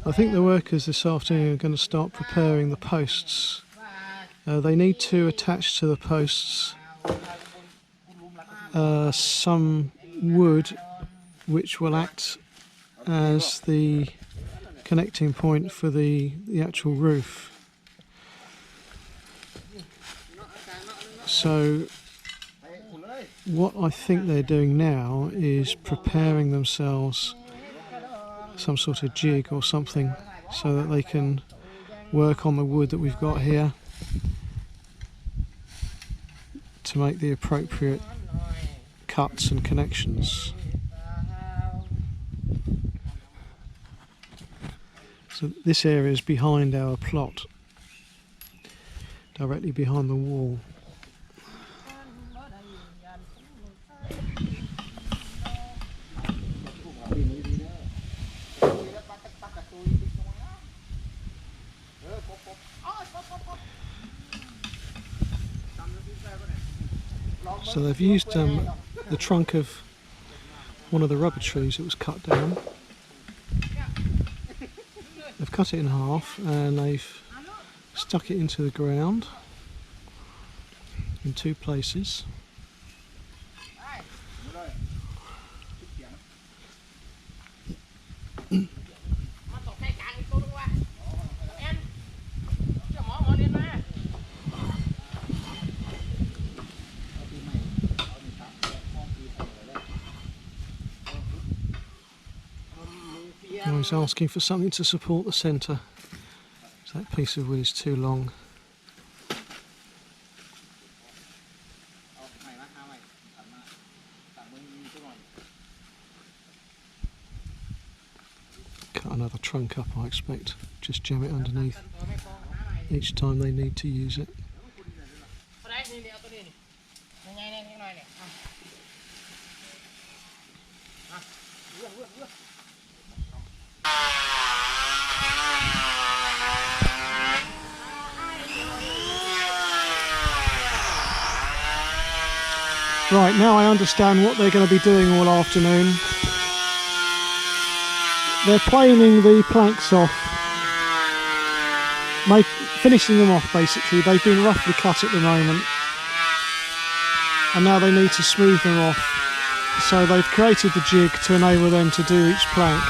I think the workers this afternoon are going to start preparing the posts. They need to attach to the posts some wood which will act as the connecting point for the actual roof. So what I think they're doing now is preparing themselves some sort of jig or something so that they can work on the wood that we've got here to make the appropriate cuts and connections. So this area is behind our plot, directly behind the wall. So they've used the trunk of one of the rubber trees that was cut down. They've cut it in half and they've stuck it into the ground in two places. I was asking for something to support the centre, so that piece of wood is too long. Cut another trunk up, I expect, just jam it underneath each time they need to use it. Right, now I understand what they're going to be doing all afternoon. They're planing the planks off, finishing them off basically. They've been roughly cut at the moment and now they need to smooth them off. So they've created the jig to enable them to do each plank.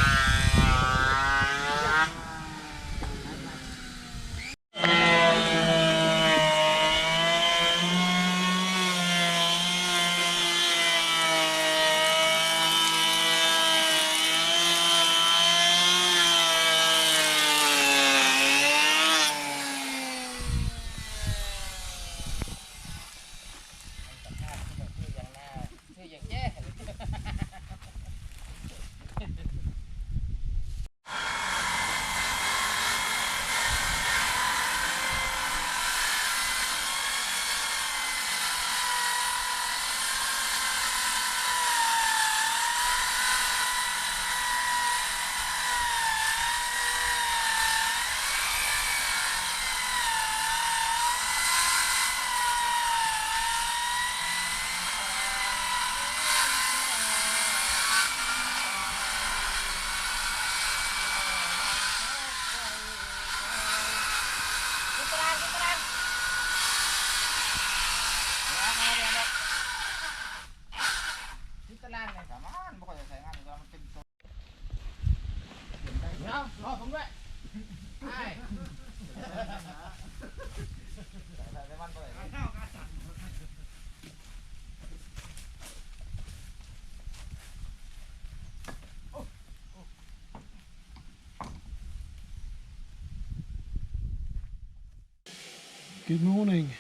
Good morning.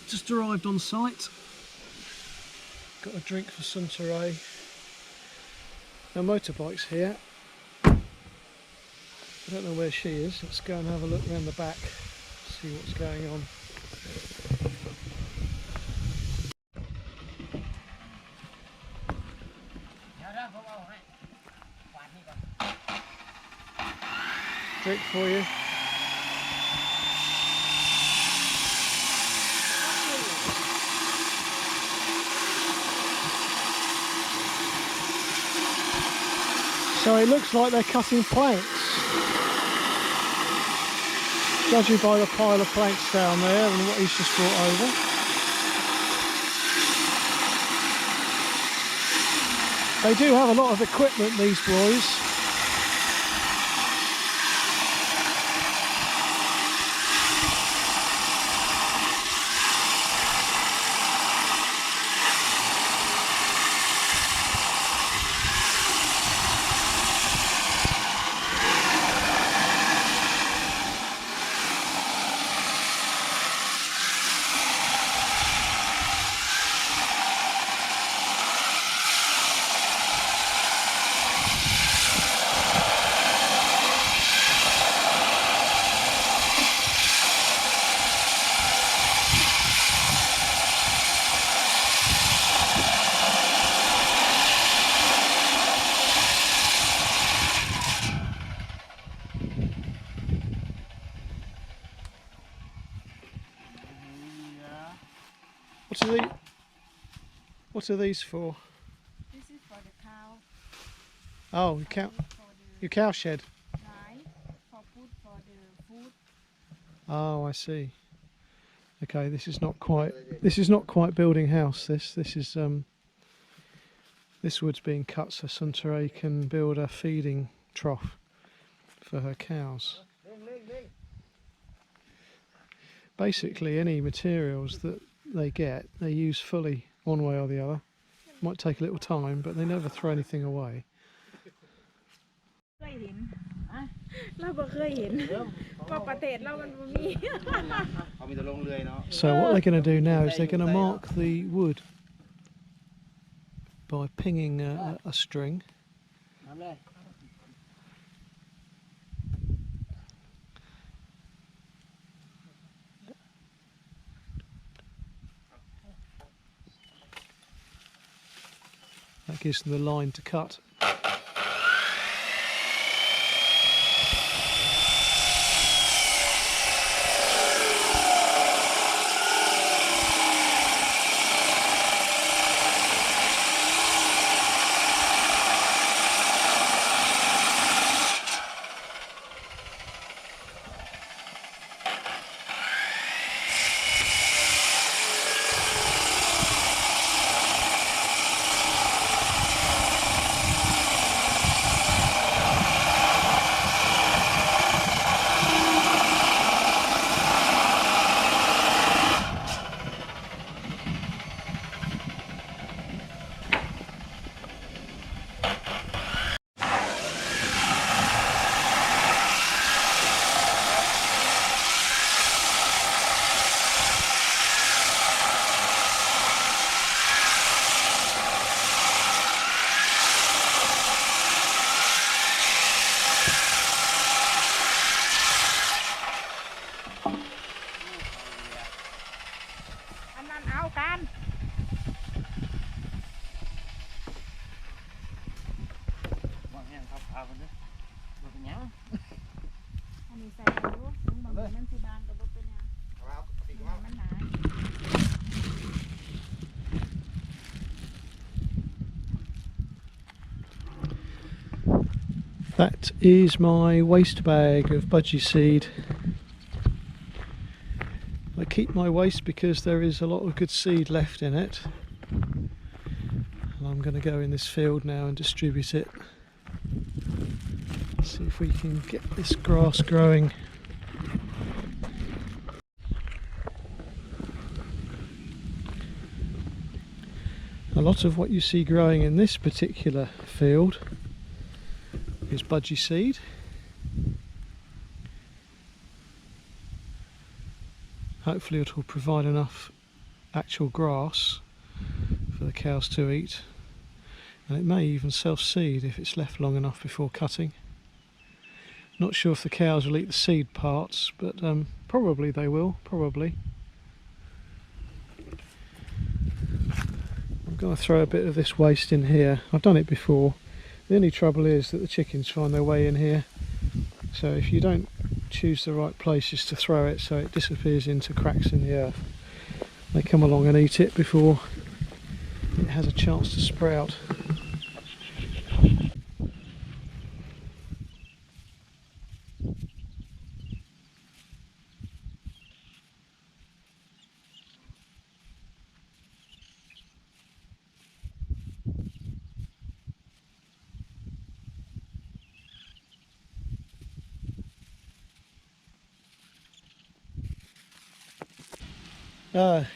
Just arrived on site. Got a drink for Suntoray. Our motorbike's here. I don't know where she is. Let's go and have a look around the back, see what's going on. Drink for you. So it looks like they're cutting planks. Judging by the pile of planks down there and what he's just brought over. They do have a lot of equipment, these boys. What are these for? This is for the cow. Oh, your cow shed. Right, for the food. Oh, I see. Okay, this is not quite building house. This is this wood's being cut so Suntaray can build a feeding trough for her cows. Basically, any materials that they get, they use fully one way or the other. Might take a little time, but they never throw anything away. So what they're going to do now is they're going to mark the wood by pinging a string. That gives them the line to cut. That is my waste bag of budgie seed. I keep my waste because there is a lot of good seed left in it. And I'm going to go in this field now and distribute it. See if we can get this grass growing. A lot of what you see growing in this particular field is budgie seed. Hopefully it will provide enough actual grass for the cows to eat, and it may even self-seed if it's left long enough before cutting. Not sure if the cows will eat the seed parts, but probably they will, probably. I'm going to throw a bit of this waste in here. I've done it before. The only trouble is that the chickens find their way in here, so if you don't choose the right places to throw it so it disappears into cracks in the earth, they come along and eat it before it has a chance to sprout.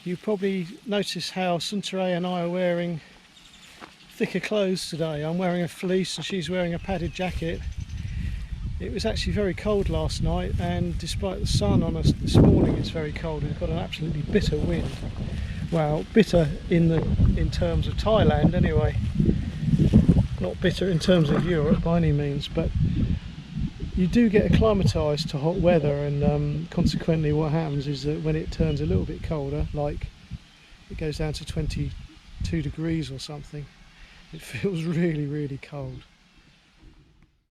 You probably notice how Suntaray and I are wearing thicker clothes today. I'm wearing a fleece and she's wearing a padded jacket. It was actually very cold last night, and despite the sun on us this morning, it's very cold. We've got an absolutely bitter wind. Well, bitter in terms of Thailand anyway. Not bitter in terms of Europe by any means, but you do get acclimatised to hot weather, and consequently what happens is that when it turns a little bit colder, like it goes down to 22 degrees or something, it feels really, really cold.